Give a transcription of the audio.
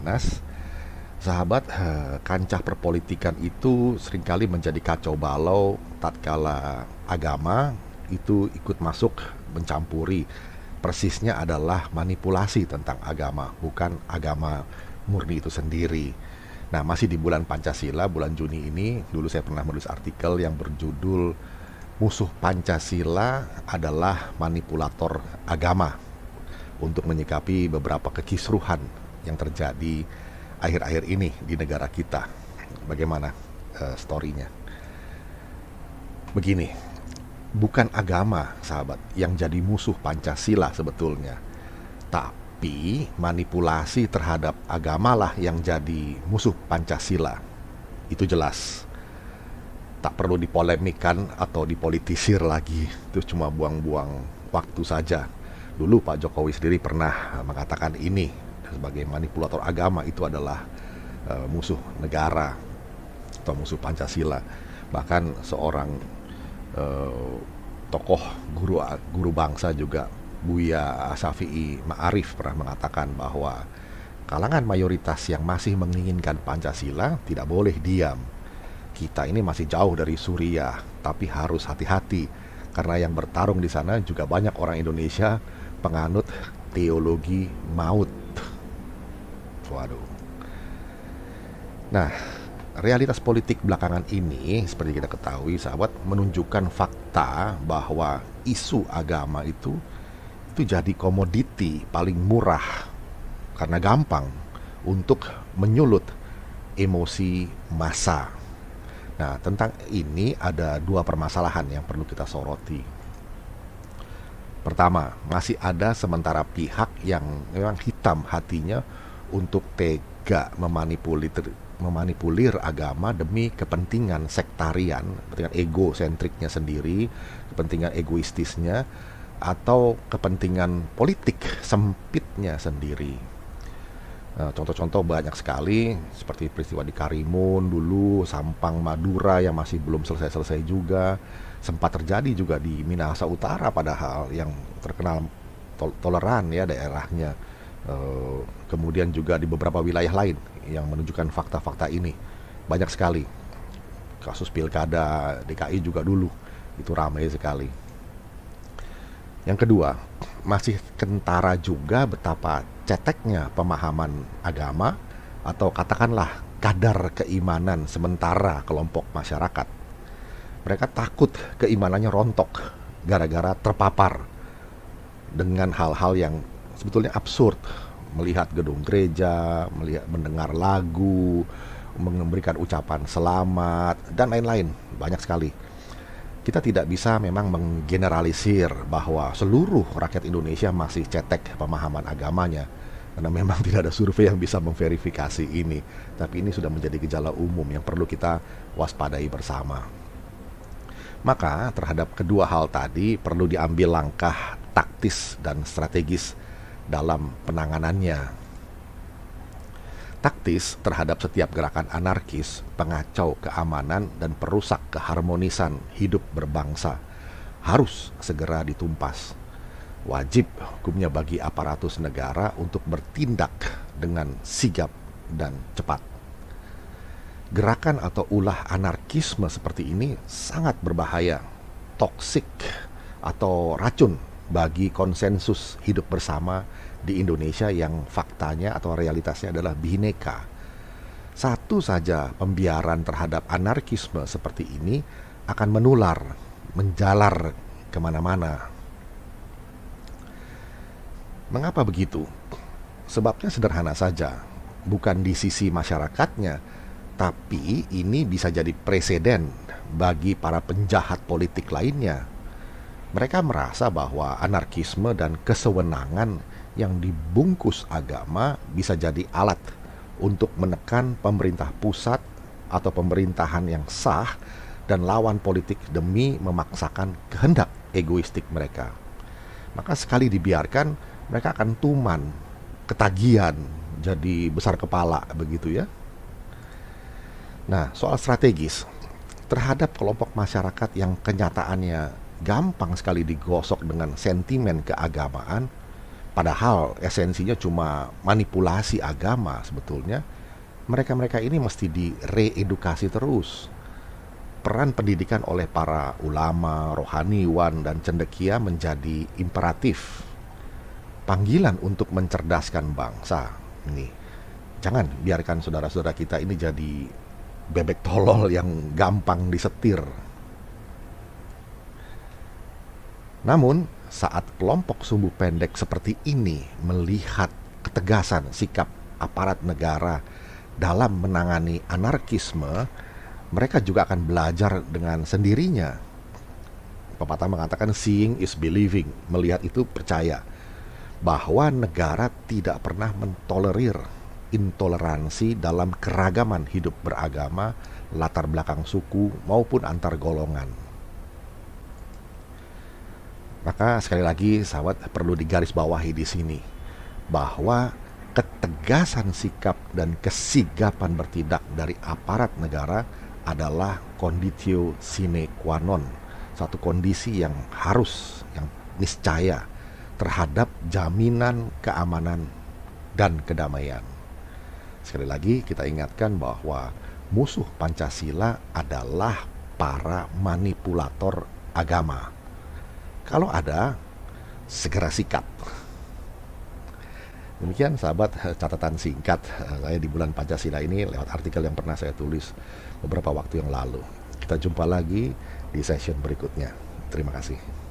panas, sahabat, kancah perpolitikan itu seringkali menjadi kacau balau tatkala agama itu ikut masuk mencampuri. Persisnya adalah manipulasi tentang agama, bukan agama murni itu sendiri. Nah, masih di bulan Pancasila, bulan Juni ini, dulu saya pernah menulis artikel yang berjudul "Musuh Pancasila adalah Manipulator Agama" untuk menyikapi beberapa kekisruhan yang terjadi akhir-akhir ini di negara kita. Bagaimana story-nya? Begini, bukan agama, sahabat, yang jadi musuh Pancasila sebetulnya, tapi manipulasi terhadap agama lah yang jadi musuh Pancasila. Itu jelas. Tak perlu dipolemikan atau dipolitisir lagi. Itu cuma buang-buang waktu saja. Dulu Pak Jokowi sendiri pernah mengatakan ini, sebagai manipulator agama itu adalah musuh negara atau musuh Pancasila. Bahkan seorang tokoh guru bangsa juga, Buya Syafi'i Ma'arif, pernah mengatakan bahwa kalangan mayoritas yang masih menginginkan Pancasila tidak boleh diam. Kita ini masih jauh dari Suriah, tapi harus hati-hati karena yang bertarung di sana juga banyak orang Indonesia penganut teologi maut. Waduh. Nah, realitas politik belakangan ini, seperti kita ketahui, sahabat, menunjukkan fakta bahwa isu agama itu jadi komoditi paling murah karena gampang untuk menyulut emosi massa. Nah, tentang ini ada dua permasalahan yang perlu kita soroti. Pertama, masih ada sementara pihak yang memang hitam hatinya untuk tega memanipulir agama demi kepentingan sektarian, kepentingan egosentriknya sendiri, kepentingan egoistisnya, atau kepentingan politik sempitnya sendiri. Contoh-contoh banyak sekali, seperti peristiwa di Karimun dulu, Sampang Madura yang masih belum selesai-selesai juga, sempat terjadi juga di Minahasa Utara, padahal yang terkenal toleran ya daerahnya. Kemudian juga di beberapa wilayah lain yang menunjukkan fakta-fakta ini banyak sekali. Kasus pilkada DKI juga dulu itu ramai sekali. Yang kedua, masih kentara juga betapa ceteknya pemahaman agama atau katakanlah kadar keimanan sementara kelompok masyarakat. Mereka takut keimanannya rontok gara-gara terpapar dengan hal-hal yang sebetulnya absurd. Melihat gedung gereja, mendengar lagu, memberikan ucapan selamat, dan lain-lain. Banyak sekali. Kita tidak bisa memang menggeneralisir bahwa seluruh rakyat Indonesia masih cetek pemahaman agamanya, karena memang tidak ada survei yang bisa memverifikasi ini. Tapi ini sudah menjadi gejala umum yang perlu kita waspadai bersama. Maka terhadap kedua hal tadi perlu diambil langkah taktis dan strategis dalam penanganannya. Taktis terhadap setiap gerakan anarkis, pengacau keamanan, dan perusak keharmonisan hidup berbangsa harus segera ditumpas. Wajib hukumnya bagi aparatus negara untuk bertindak dengan sigap dan cepat. Gerakan atau ulah anarkisme seperti ini sangat berbahaya, toksik, atau racun bagi konsensus hidup bersama di Indonesia yang faktanya atau realitasnya adalah bhinneka. Satu saja pembiaran terhadap anarkisme seperti ini akan menular, menjalar kemana-mana. Mengapa begitu? Sebabnya sederhana saja, bukan di sisi masyarakatnya, tapi ini bisa jadi preseden bagi para penjahat politik lainnya. Mereka merasa bahwa anarkisme dan kesewenangan yang dibungkus agama bisa jadi alat untuk menekan pemerintah pusat atau pemerintahan yang sah dan lawan politik demi memaksakan kehendak egoistik mereka. Maka sekali dibiarkan, mereka akan tuman, ketagihan, jadi besar kepala begitu ya. Nah, soal strategis terhadap kelompok masyarakat yang kenyataannya gampang sekali digosok dengan sentimen keagamaan, Padahal esensinya cuma manipulasi agama sebetulnya. Mereka-mereka ini mesti direedukasi terus. Peran pendidikan oleh para ulama, rohaniwan, dan cendekia menjadi imperatif. Panggilan untuk mencerdaskan bangsa. Ini, jangan biarkan saudara-saudara kita ini jadi bebek tolol yang gampang disetir. Namun, saat kelompok sumbu pendek seperti ini melihat ketegasan sikap aparat negara dalam menangani anarkisme, mereka juga akan belajar dengan sendirinya. Pepatah mengatakan seeing is believing, melihat itu percaya, bahwa negara tidak pernah mentolerir intoleransi dalam keragaman hidup beragama, latar belakang suku, maupun antar golongan. Maka sekali lagi sahabat perlu digarisbawahi di sini bahwa ketegasan sikap dan kesigapan bertindak dari aparat negara adalah conditio sine qua non, satu kondisi yang harus, yang niscaya terhadap jaminan keamanan dan kedamaian. Sekali lagi kita ingatkan bahwa musuh Pancasila adalah para manipulator agama. Kalau ada, segera sikat. Demikian sahabat catatan singkat saya di bulan Pancasila ini lewat artikel yang pernah saya tulis beberapa waktu yang lalu. Kita jumpa lagi di session berikutnya. Terima kasih.